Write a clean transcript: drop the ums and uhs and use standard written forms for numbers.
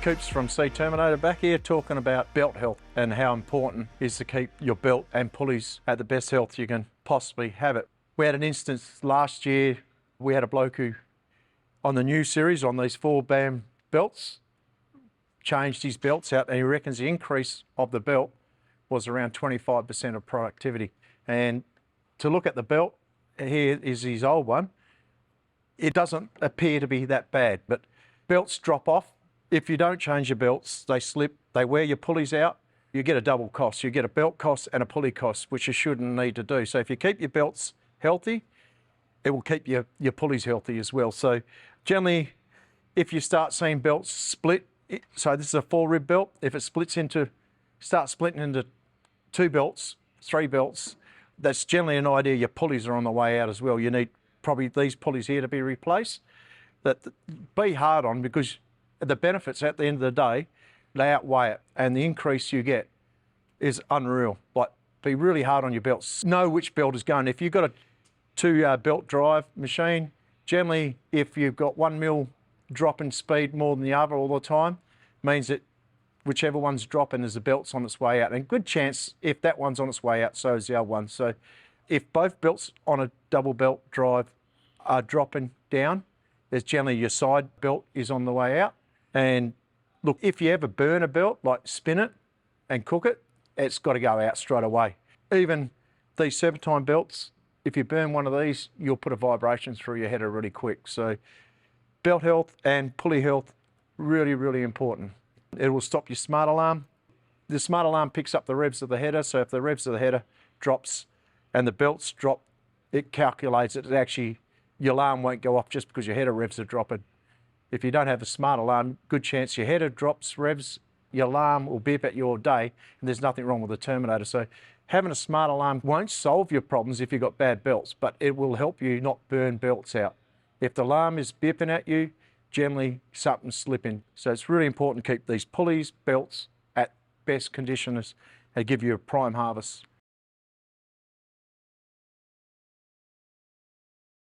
Coops from Seed Terminator back here talking about belt health and how important it is to keep your belt and pulleys at the best health you can possibly have it. We had an instance last year, we had a bloke who, on the new series, on these 4-BAM belts, changed his belts out, and he reckons the increase of the belt was around 25% of productivity. And to look at the belt, here is his old one, it doesn't appear to be that bad, but belts drop off. If you don't change your belts, they slip, they wear your pulleys out, you get a double cost. You get a belt cost and a pulley cost, which you shouldn't need to do. So if you keep your belts healthy, it will keep your pulleys healthy as well. So generally, if you start seeing belts split, so this is a 4-rib belt, if it starts splitting into 2 belts, 3 belts, that's generally an idea your pulleys are on the way out as well. You need probably these pulleys here to be replaced. Be hard on, because the benefits at the end of the day, they outweigh it, and the increase you get is unreal. Like, be really hard on your belts. Know which belt is going. If you've got a 2-belt drive machine, generally if you've got 1 mil drop in speed more than the other all the time, means that whichever one's dropping is the belt's on its way out. And good chance if that one's on its way out, so is the other one. So if both belts on a double belt drive are dropping down, there's generally your side belt is on the way out. And look, if you ever burn a belt, like spin it and cook it, it's got to go out straight away. Even these serpentine belts, if you burn one of these, you'll put a vibration through your header really quick. So belt health and pulley health, really, really important. It will stop your SmartAlarm. The SmartAlarm picks up the revs of the header, so if the revs of the header drops and the belts drop, it calculates it. Actually, your alarm won't go off just because your header revs are dropping. If you don't have a SmartAlarm, good chance your header drops revs, your alarm will beep at you all day, and there's nothing wrong with the Terminator. So having a SmartAlarm won't solve your problems if you've got bad belts, but it will help you not burn belts out. If the alarm is beeping at you, generally something's slipping. So it's really important to keep these pulleys, belts at best conditions and give you a prime harvest.